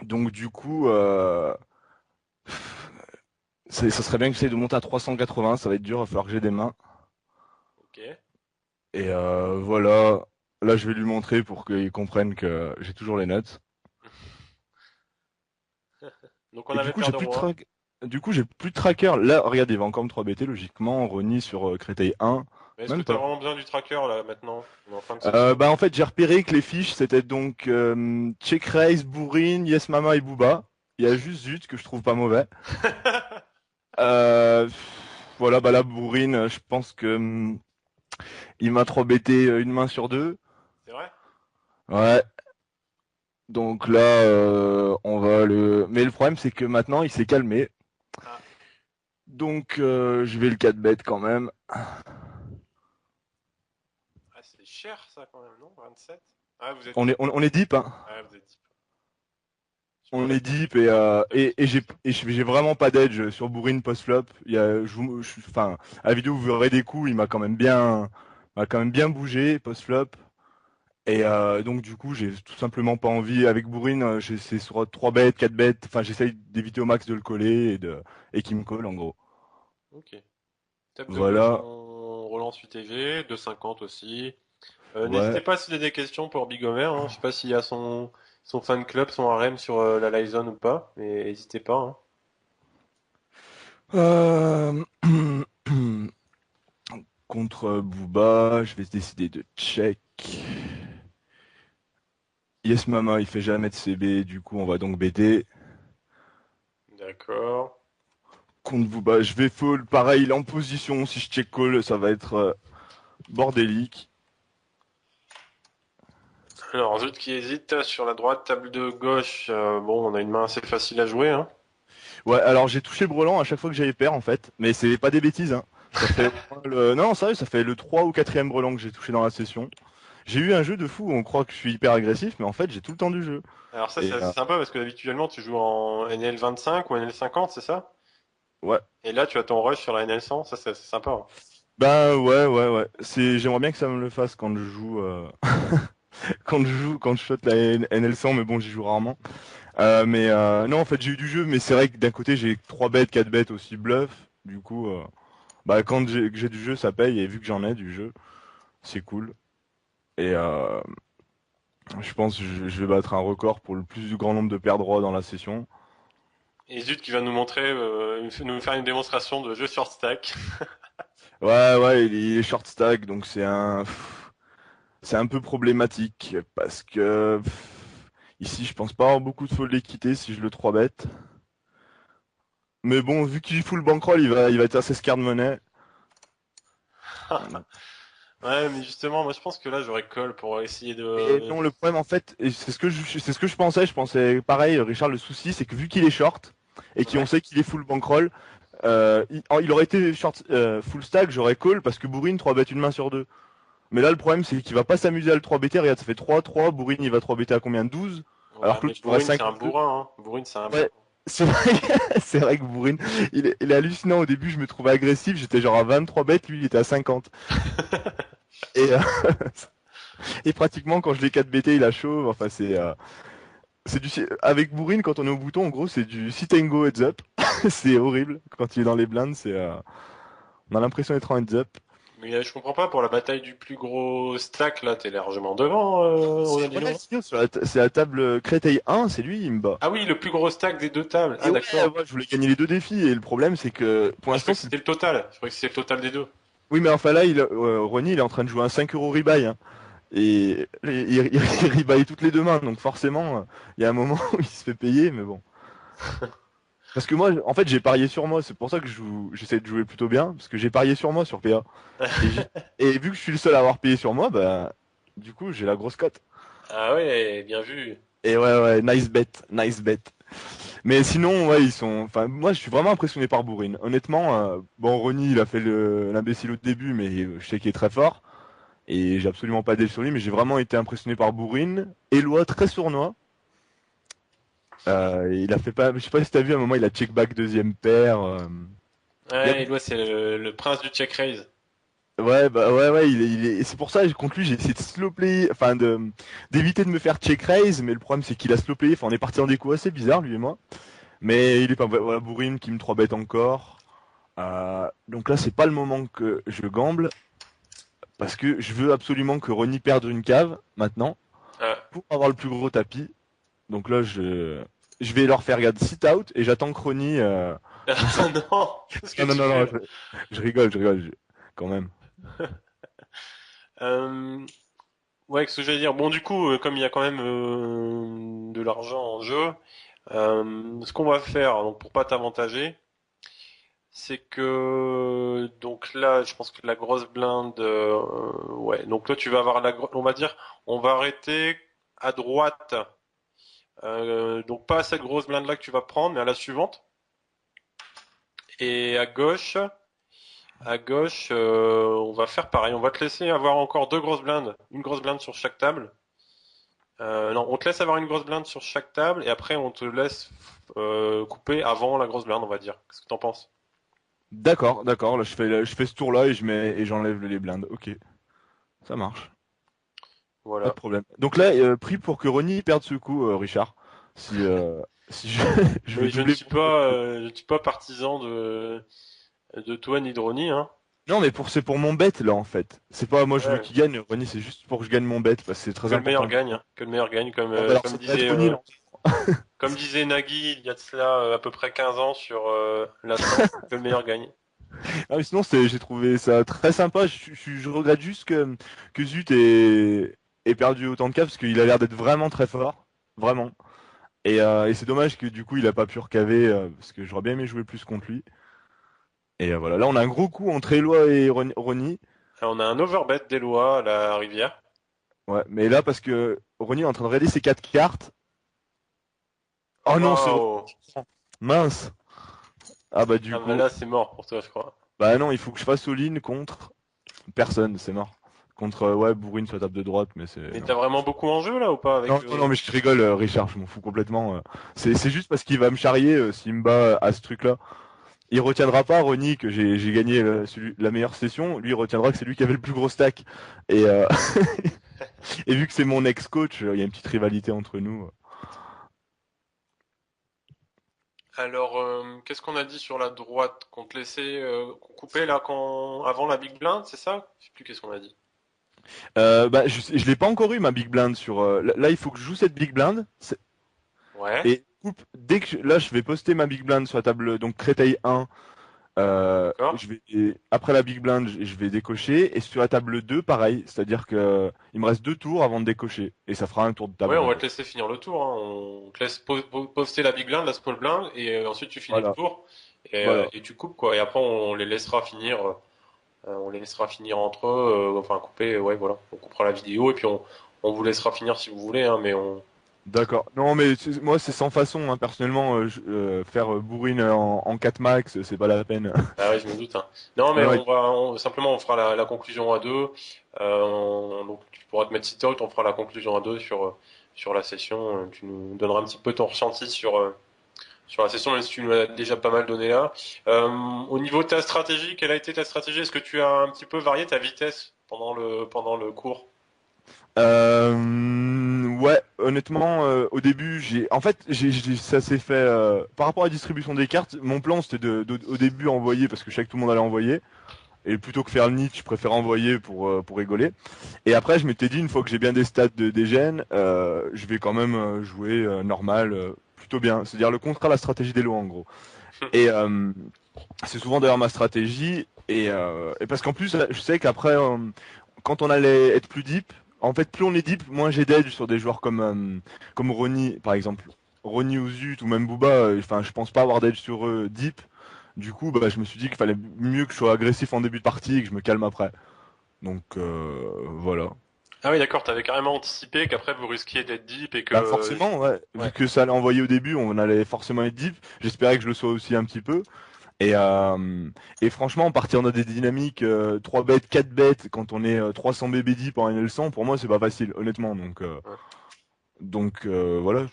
Donc, du coup, ça serait bien que j'essaye de monter à 380. Ça va être dur. Il va falloir que j'ai des mains. ok. Et voilà. Là, je vais lui montrer pour qu'il comprenne que j'ai toujours les notes. Donc on Et du avait coup, paire de roi. j'ai plus de tracker. Là, regarde, il va encore me 3BT, logiquement. Ronnie sur Créteil 1. Mais est-ce que Même t'as pas. vraiment besoin du tracker là maintenant? On est en fin de session. Bah, en fait, j'ai repéré que les fiches, c'était donc Check Race, Bourine, Yes Mama et Booba. Il y a juste Zut que je trouve pas mauvais. Voilà, bah là, Bourine, je pense que il m'a 3BT une main sur deux. C'est vrai? Ouais. Donc là, on va le. Mais le problème, c'est que maintenant, il s'est calmé. Ah, Donc, je vais le 4 bet quand même. ah, c'est cher ça quand même, non? 27? Ah, vous êtes On est, deep. on est deep, hein. Ah, vous êtes deep. Je On pourrais est pas. deep Pas du tout. et j'ai vraiment pas d'edge sur Bourine post-flop. Enfin, à la vidéo, vous verrez des coups, m'a quand même bien bougé post-flop. Et donc, du coup, j'ai tout simplement pas envie. Avec Bourine, c'est sur 3 bêtes, 4 bêtes. Enfin, j'essaye d'éviter au max de le coller et qu'il me colle, en gros. Ok. Table de gauche, Voilà. on relance UTG, 2,50 aussi. Ouais. N'hésitez pas s'il y a des questions pour Big Over, hein. Je sais pas s'il y a son fan club, son harem sur la live zone ou pas, mais n'hésitez pas, hein. Euh, Contre Booba, je vais décider de check. Yes Mama, il fait jamais de CB, du coup on va donc BT. D'accord. Contre Booba, je vais fold, pareil, il est en position, si je check call, ça va être bordélique. Alors, Zut qui hésite sur la droite, table de gauche. Bon, on a une main assez facile à jouer, hein. Ouais, alors j'ai touché Brelan à chaque fois que j'avais pair en fait, mais c'est pas des bêtises, hein. Ça fait Non, sérieux, ça fait le 3 ou 4e Brelan que j'ai touché dans la session. J'ai eu un jeu de fou où on croit que je suis hyper agressif, mais en fait j'ai tout le temps du jeu. Alors ça, c'est Et assez sympa parce que habituellement, tu joues en NL25 ou NL50, c'est ça? ouais. Et là, tu as ton rush sur la NL100, ça c'est assez sympa, hein. Ben ouais. J'aimerais bien que ça me le fasse quand je joue quand je shot la NL100, mais bon, j'y joue rarement. Mais non, en fait, j'ai eu du jeu, mais c'est vrai que d'un côté, j'ai 3 bêtes, 4 bêtes aussi bluff. Du coup, bah quand j'ai du jeu, ça paye, et vu que j'en ai du jeu, c'est cool. Et je pense que je vais battre un record pour le plus grand nombre de paires droits dans la session. Et Zut qui va nous montrer, nous faire une démonstration de jeu short stack. Ouais, il est short stack, donc c'est un peu problématique parce que ici, je pense pas avoir beaucoup de fold d'équité si je le 3 bête. Mais bon, vu qu'il fout le bankroll, il va être assez scared money. Ouais, mais justement, moi je pense que là j'aurais call pour essayer Et de. non, le problème en fait, et c'est ce que je pensais. Je pensais pareil, Richard. Le souci, c'est que vu qu'il est short et qu'on Ouais. sait qu'il est full bankroll, il aurait été short full stack, j'aurais call parce que Bourine 3 bet une main sur deux. Mais là, le problème, c'est qu'il va pas s'amuser à le 3 BT. Regarde, ça fait 3-3. Bourine, il va 3 BT à combien? 12. Alors Ouais, que mais l'autre, il aurait Bourine c'est un 52. bourrin, hein. Bourine c'est un bourrin. Ouais, c'est vrai, c'est vrai que Bourine, il est hallucinant. Au début, je me trouvais agressif. J'étais genre à 23 bêtes. Lui, il était à 50. Et, et pratiquement, quand je l'ai 4 BT, il a chauve. Enfin, c'est avec Bourine, quand on est au bouton, en gros, c'est du sit and go heads up. C'est horrible. Quand il est dans les blindes, on a l'impression d'être en heads up. Mais je comprends pas, pour la bataille du plus gros stack, là, t'es largement devant, Ronaldinho. C'est la table Créteil 1, c'est lui, il me bat. Ah oui, le plus gros stack des deux tables. Et Ah ouais, d'accord. je voulais gagner les 2 défis, et le problème, c'est que, pour Je l'instant, croyais que c'était le total. Je croyais que c'était le total des deux. oui, mais enfin là, Ronnie, il est en train de jouer un 5 euros rebuy, hein. Et il rebuy toutes les 2 mains, donc forcément, il y a un moment où il se fait payer, mais bon. Parce que moi, en fait, j'ai parié sur moi, c'est pour ça que j'essaie de jouer plutôt bien, parce que j'ai parié sur moi sur PA. Et vu que je suis le seul à avoir payé sur moi, bah, du coup, j'ai la grosse cote. Ah ouais, bien vu. Et ouais, nice bet, nice bet. Mais sinon, ouais, enfin, moi, je suis vraiment impressionné par Bourrine. Honnêtement, bon, Ronnie, il a fait l'imbécile au début, mais je sais qu'il est très fort. Et j'ai absolument pas d'aile sur lui, mais j'ai vraiment été impressionné par Bourrine. Eloi, très sournois. Il a fait pas, je sais pas si t'as vu à un moment, il a check back deuxième paire. Ouais, Eloi, c'est le prince du check raise. Ouais, bah ouais, c'est pour ça, contre lui, j'ai essayé de slow play, enfin d'éviter de me faire check raise, mais le problème c'est qu'il a slow play, enfin on est parti dans des coups assez bizarres, lui et moi. Mais il est pas, voilà, Bourrine qui me 3 bet encore. Donc là, c'est pas le moment que je gamble, parce que je veux absolument que Ronnie perde une cave, maintenant, Ah. pour avoir le plus gros tapis. Donc là, je vais leur faire regarder sit out, et j'attends que Ronnie, Non, qu'est-ce que non, tu fais? je rigole, quand même. Euh, ouais, qu'est-ce que j'allais dire? Bon, du coup, comme il y a quand même de l'argent en jeu, ce qu'on va faire, donc pour pas t'avantager, c'est que donc là, je pense que la grosse blinde, ouais. Donc là, tu vas avoir on va dire, on va arrêter à droite. Donc pas à cette grosse blinde là que tu vas prendre, mais à la suivante. Et à gauche, on va faire pareil. On va te laisser avoir encore deux grosses blindes, une grosse blinde sur chaque table. Non, on te laisse avoir une grosse blinde sur chaque table et après on te laisse couper avant la grosse blinde, on va dire. Qu'est-ce que t'en penses? D'accord, là je fais ce tour-là et j'enlève les blindes. Ok, ça marche, pas de Voilà. problème. Donc là, pris pour que Ronnie perde ce coup, Richard. Si, si je, je vais Mais doubler. je ne suis pas partisan de toi ni de Ronnie, hein. Non, mais c'est pour mon bet là en fait. C'est pas moi je veux Ouais. qu'il gagne. Ronnie, c'est juste pour que je gagne mon bet parce que c'est très Que le meilleur important. gagne, hein. Que le meilleur gagne, Ah, bah alors ça devrait être Ronnie là. comme disait Nagui il y a de cela à peu près 15 ans sur la science, que le meilleur gagne. Ah, mais sinon j'ai trouvé ça très sympa. Je regrette juste que Zut ait perdu autant de cas parce qu'il a l'air d'être vraiment très fort, vraiment. Et c'est dommage que du coup il a pas pu recaver parce que j'aurais bien aimé jouer plus contre lui. Et voilà, là on a un gros coup entre Eloi et Ronnie. Alors, on a un overbet d'Eloi à la rivière. Ouais, mais là parce que Ronnie est en train de regarder ses 4 cartes. Oh non, Waouh! mince. Ah bah du Ah bah coup, là c'est mort pour toi je crois. bah non, il faut que je fasse all-in contre personne, c'est mort. Contre ouais, Bourrine sur la table de droite, mais c'est Mais non. t'as vraiment beaucoup en jeu là ou pas avec Non, mais je rigole, Richard, je m'en fous complètement. C'est juste parce qu'il va me charrier s'il me bat à ce truc-là. Il retiendra pas Ronnie que j'ai gagné la meilleure session. Lui, il retiendra que c'est lui qui avait le plus gros stack. Et, et vu que c'est mon ex-coach, il y a une petite rivalité entre nous. Alors qu'est-ce qu'on a dit sur la droite? Qu'on te laissait couper là avant la big blind, c'est ça? Je sais plus qu'est-ce qu'on a dit. Bah, je l'ai pas encore eu ma big blind sur. Là, il faut que je joue cette big blind. Ouais. Et coupe, dès que là, je vais poster ma big blind sur la table donc Créteil 1. D'accord. Et après la big blind, je vais décocher. Et sur la table 2, pareil. C'est-à-dire que il me reste 2 tours avant de décocher. Et ça fera un tour de table. Ouais, on va te laisser finir le tour, hein. On te laisse poster la big blind, la small blind, et ensuite tu finis le Voilà. tour Voilà. et tu coupes quoi. Et après on les laissera finir. On les laissera finir entre eux, enfin couper, ouais voilà. On coupera la vidéo et puis on vous laissera finir si vous voulez, hein, mais on. D'accord. Non, mais moi, c'est sans façon. Hein. Personnellement, faire Bourrine en 4 max, c'est pas la peine. Ah ouais, je me doute, hein. Non, mais Ouais, ouais. simplement on fera la conclusion à deux. Donc tu pourras te mettre sit out, on fera la conclusion à deux sur la session. Tu nous donneras un petit peu ton ressenti sur la session, même si tu nous as déjà pas mal donné là. Au niveau de ta stratégie, quelle a été ta stratégie? Est-ce que tu as un petit peu varié ta vitesse pendant le cours? Ouais, honnêtement, au début, en fait, ça s'est fait par rapport à la distribution des cartes. Mon plan, c'était au début envoyer parce que je savais que tout le monde allait envoyer. Et plutôt que faire le nid, je préfère envoyer pour rigoler. Et après, je m'étais dit, une fois que j'ai bien des stats de dégène, je vais quand même jouer normal, plutôt bien. C'est-à-dire le contrat à la stratégie d'Elo, en gros. Et c'est souvent d'ailleurs ma stratégie. Et parce qu'en plus, je sais qu'après, quand on allait être plus deep, en fait, plus on est deep, moins j'ai d'edge sur des joueurs comme Ronnie, par exemple. Ronnie ou Zut ou même Booba, enfin, je pense pas avoir d'edge sur eux deep. Du coup, bah, je me suis dit qu'il fallait mieux que je sois agressif en début de partie et que je me calme après. Donc voilà. Ah oui, d'accord, t'avais carrément anticipé qu'après vous risquiez d'être deep et que... Bah forcément, ouais. Ouais. Vu que ça allait envoyer au début, on allait forcément être deep. J'espérais que je le sois aussi un petit peu. Et franchement, partir dans des dynamiques 3 bêtes, 4 bêtes, quand on est 300 BB deep en NL100, pour moi, c'est pas facile, honnêtement. Donc voilà,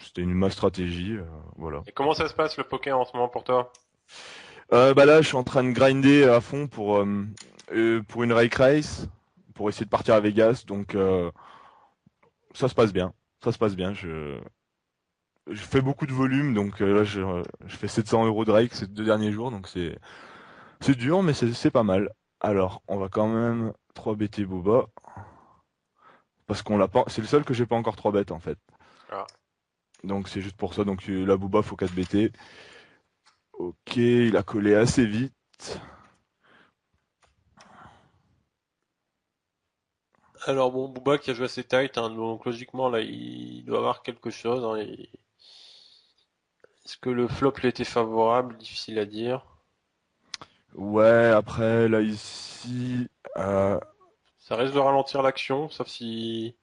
c'était ma stratégie. Voilà. Et comment ça se passe le poker en ce moment pour toi? Bah là, je suis en train de grinder à fond pour une rake race, pour essayer de partir à Vegas. Donc ça se passe bien. Ça se passe bien. Je fais beaucoup de volume, donc là, je fais 700 € de rake ces 2 derniers jours. Donc c'est dur, mais c'est pas mal. Alors, on va quand même 3 BT Boba. Parce qu'on l'a pas. C'est le seul que j'ai pas encore 3 bêtes en fait. Ah. Donc c'est juste pour ça. Donc la Booba faut 4 BT. Ok, il a collé assez vite. Alors bon, Booba qui a joué assez tight, hein, donc logiquement là il doit avoir quelque chose. Hein, Est-ce que le flop lui était favorable? Difficile à dire. Ouais, après là ici. Ça risque de ralentir l'action, sauf si...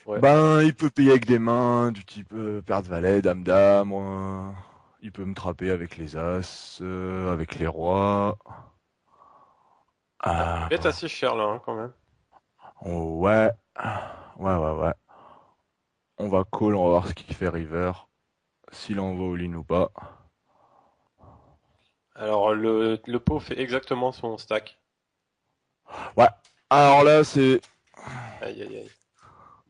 Ouais. Ben, il peut payer avec des mains du type paire de valet, dame dame. Il peut me trapper avec les as, avec les rois. Il est assez cher là hein, quand même. Oh, ouais. Ouais. On va call, on va voir ce qu'il fait river. S'il envoie all-in ou pas. Alors le pot fait exactement son stack. Ouais. Alors là, c'est... Aïe aïe aïe.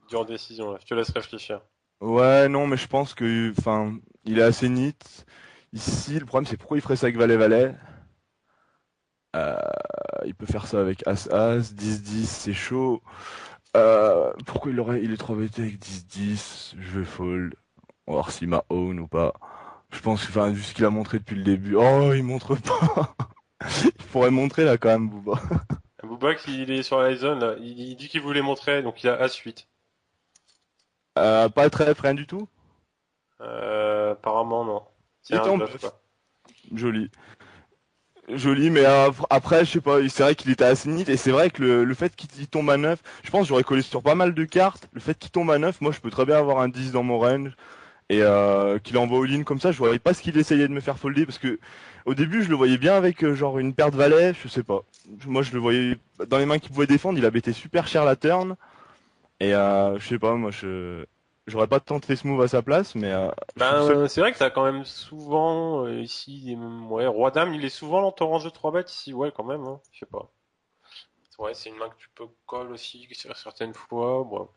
Dure décision là, je te laisse réfléchir. Ouais, non, mais je pense que... Enfin, il est assez neat. Ici, le problème, c'est pourquoi il ferait ça avec valet-valet. Il peut faire ça avec as-as, 10-10, c'est chaud. Pourquoi il est 3 BT avec 10-10? Je vais fold. On va voir s'il m'a own ou pas. Je pense que, enfin, vu ce qu'il a montré depuis le début. Oh, il montre pas. Il pourrait montrer là quand même, Booba. Booba il est sur la zone là, il dit qu'il voulait montrer, donc il a As-8. Pas très rien du tout. Apparemment non. C'est Il était un en bluff bluff. quoi. Joli. Joli, mais après, je sais pas, c'est vrai qu'il était assez neat, et c'est vrai que le fait qu'il tombe à 9, je pense que j'aurais collé sur pas mal de cartes. Le fait qu'il tombe à 9, moi je peux très bien avoir un 10 dans mon range, et qu'il envoie all-in comme ça, je voyais pas ce qu'il essayait de me faire folder, parce que au début je le voyais bien avec genre une paire de valets, je sais pas. Moi je le voyais dans les mains qu'il pouvait défendre, il a bêté super cher la turn, et je sais pas, moi j'aurais pas tenté ce move à sa place, mais je suis le seul. C'est vrai que t'as quand même souvent ici, ouais, Roi-Dame, il est souvent l'entourage de 3 bêtes ici, ouais quand même, hein, je sais pas. Ouais, c'est une main que tu peux call aussi sur certaines fois. Bon.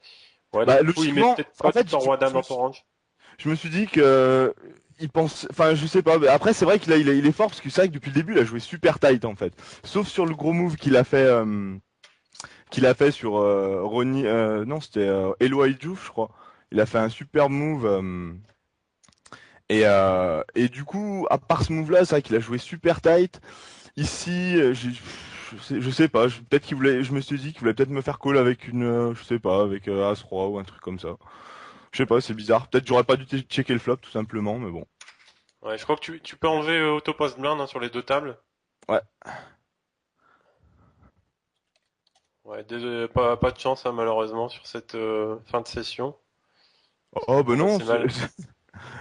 Ouais, Bah, donc du coup, il met logiquement, peut-être en pas fait, tout en Roi-Dame dans ton range. je me suis dit que il pense, enfin je sais pas. Mais après c'est vrai qu'il est fort parce que c'est vrai que depuis le début il a joué super tight en fait. Sauf sur le gros move qu'il a fait sur Ronnie, non c'était Eloy Diouf je crois. Il a fait un super move et du coup à part ce move là c'est vrai qu'il a joué super tight. Ici je sais pas. Peut-être qu'il voulait, je me suis dit qu'il voulait peut-être me faire call avec une, je sais pas, avec As Roi ou un truc comme ça. Je sais pas, c'est bizarre. Peut-être j'aurais pas dû checker le flop tout simplement, mais bon. Ouais, je crois que tu peux enlever auto post blind hein, sur les deux tables. Ouais. Ouais, pas de chance hein, malheureusement sur cette fin de session. Oh bah non, C'est mal.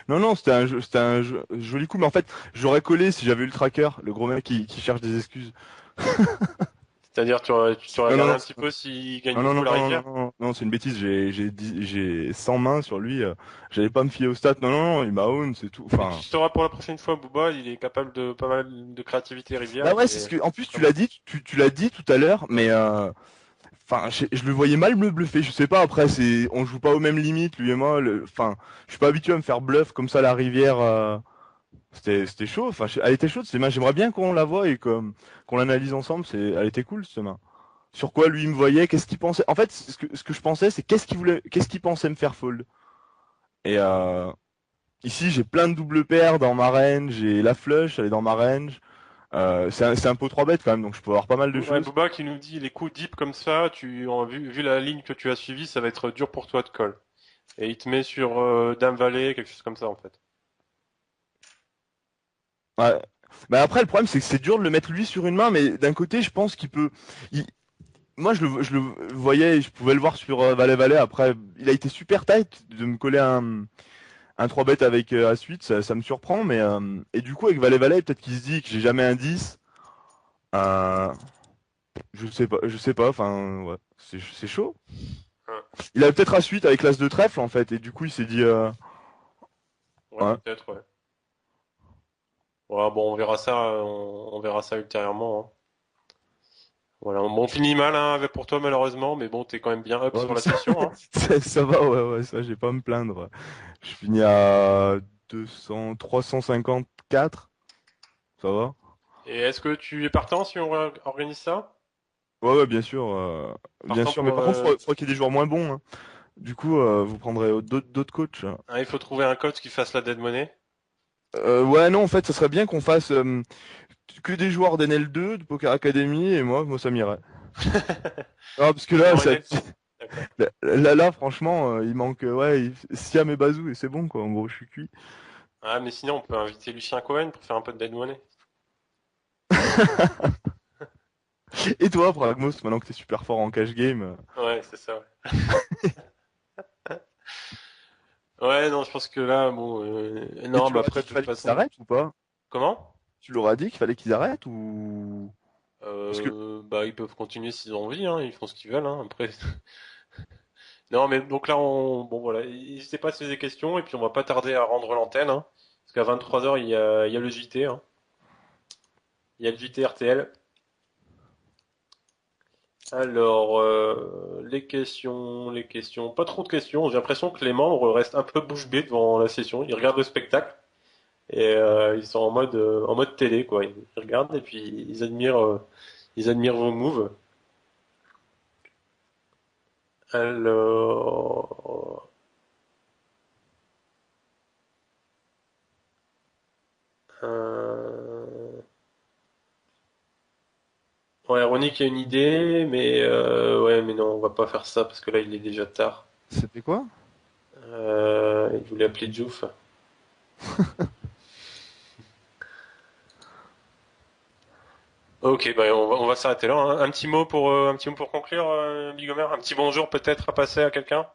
non, c'était un joli coup, mais en fait, j'aurais collé si j'avais eu le tracker, le gros mec qui cherche des excuses. C'est-à-dire tu aurais Non, non, regardé non, un petit peu s'il gagne non, non, beaucoup non, la non, non, rivière. non, non, c'est une bêtise, j'ai 100 mains sur lui, j'allais pas me fier aux stats, non, non, non, il m'a own, c'est tout, Mais enfin... tu sauras pour la prochaine fois, Booba, il est capable de pas mal de créativité rivière. Bah ouais, c'est Et ce que, en plus, tu l'as dit, tu l'as dit tout à l'heure, mais enfin, je le voyais mal me bluffer. Je sais pas. Après, on joue pas aux mêmes limites, lui et moi. Enfin, je suis pas habitué à me faire bluff comme ça à la rivière. C'était chaud. Enfin, elle était chaude cette main. J'aimerais bien qu'on la voie et qu'on l'analyse ensemble. Elle était cool cette main. Sur quoi lui il me voyait, qu'est-ce qu'il pensait. En fait, ce que je pensais, c'est qu'est-ce qu'il pensait me faire fold. Et ici, j'ai plein de double paires dans ma range, j'ai la flush, elle est dans ma range. C'est un pot 3 bêtes quand même, donc je peux avoir pas mal de Ouais, choses. Booba qui nous dit les coups deep comme ça, vu la ligne que tu as suivie, ça va être dur pour toi de call. Et il te met sur Dame Valet, quelque chose comme ça en fait. Ouais. Bah après, le problème, c'est que c'est dur de le mettre lui sur une main, mais d'un côté, je pense qu'il peut. Moi, je le voyais, je pouvais le voir sur Valet-Valet. Après, il a été super tight de me coller un 3 bet avec A8, ça me surprend, mais et du coup, avec Valet-Valet, peut-être qu'il se dit que j'ai jamais un 10. Euh, je sais pas, enfin, ouais, c'est chaud. Ouais, Il avait peut-être A8 avec l'As de trèfle, en fait, et du coup, il s'est dit, ouais, ouais. peut-être, ouais. Ouais, bon, on verra ça ultérieurement, hein. Voilà, bon, on finit mal hein, pour toi malheureusement, mais bon, t'es quand même bien up Ouais, sur mais la session, hein. ça va, ouais, ça, j'ai pas à me plaindre. Je finis à 354, ça va. Et est-ce que tu es partant si on organise ça? Ouais, bien Partant sûr, mais pour, par contre, faudrait qu'il y ait des joueurs moins bons, hein. Du coup, vous prendrez d'autres coachs. il faut trouver un coach qui fasse la dead money. Ouais, non, en fait, ça serait bien qu'on fasse que des joueurs d'NL2, de Poker Academy, et moi, ça m'irait. Ah, parce que là, Sinon, d'accord. là, franchement, il manque, ouais, Siam et Bazou, et c'est bon, quoi. En gros, je suis cuit. Ah, mais sinon, on peut inviter Lucien Cohen pour faire un peu de dead money. Et toi, Pragmos, maintenant que t'es super fort en cash game, Ouais, c'est ça, ouais. Ouais, non, je pense que là, bon, et non, tu bah leur as dit après, de qu'il toute fallait qu'ils façon. arrêtent ou pas? Comment? Tu leur as dit qu'il fallait qu'ils arrêtent ou... Parce que, Bah, ils peuvent continuer s'ils ont envie, hein, ils font ce qu'ils veulent, hein, après. Non, mais donc là, bon, voilà, n'hésitez pas à se poser des questions, et puis on va pas tarder à rendre l'antenne, hein, parce qu'à 23h, il y a le JT, hein. Il y a le JT RTL. Alors, les questions, pas trop de questions. J'ai l'impression que les membres restent un peu bouche bée devant la session. Ils regardent le spectacle et ils sont en mode télé, quoi. Ils regardent et puis ils admirent vos moves. Alors, euh, ouais, Ronick a une idée, mais ouais, mais non, on va pas faire ça parce que là, il est déjà tard. c'était quoi? Il voulait appeler Jouf. Ok, bah on va s'arrêter là, hein. Un petit mot pour conclure, Bigomer. Un petit bonjour peut-être à passer à quelqu'un.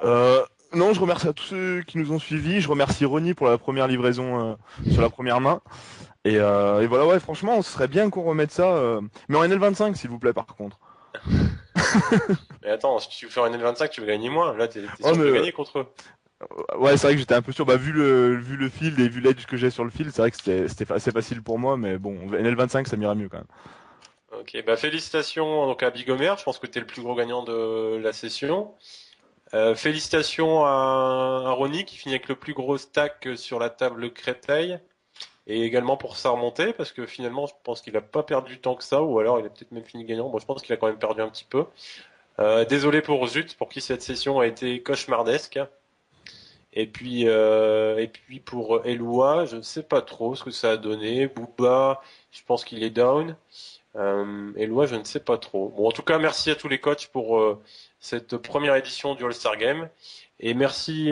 Euh, non, je remercie à tous ceux qui nous ont suivis. Je remercie Ronnie pour la première livraison sur la première main. Et voilà, ouais, franchement, ce serait bien qu'on remette ça. Mais en NL25, s'il vous plaît, par contre. Mais attends, si tu fais un N25, tu veux gagner moins. Là, t'es Oh, sûr mais de gagner contre eux. ouais, c'est vrai que j'étais un peu sûr. Bah, vu le field et vu l'edge que j'ai sur le field, c'est vrai que c'était assez facile pour moi. Mais bon, NL25, ça m'ira mieux quand même. Ok, bah félicitations donc à Bigomer. Je pense que t'es le plus gros gagnant de la session. Félicitations à Ronnie qui finit avec le plus gros stack sur la table Créteil. Et également pour sa remontée, parce que finalement, je pense qu'il a pas perdu tant que ça, ou alors il a peut-être même fini gagnant. Bon, je pense qu'il a quand même perdu un petit peu. Désolé pour Zut, pour qui cette session a été cauchemardesque. Et puis pour Eloi, je ne sais pas trop ce que ça a donné. Booba, je pense qu'il est down. Eloi, je ne sais pas trop. Bon, en tout cas, merci à tous les coachs pour cette première édition du All-Star Game. Et merci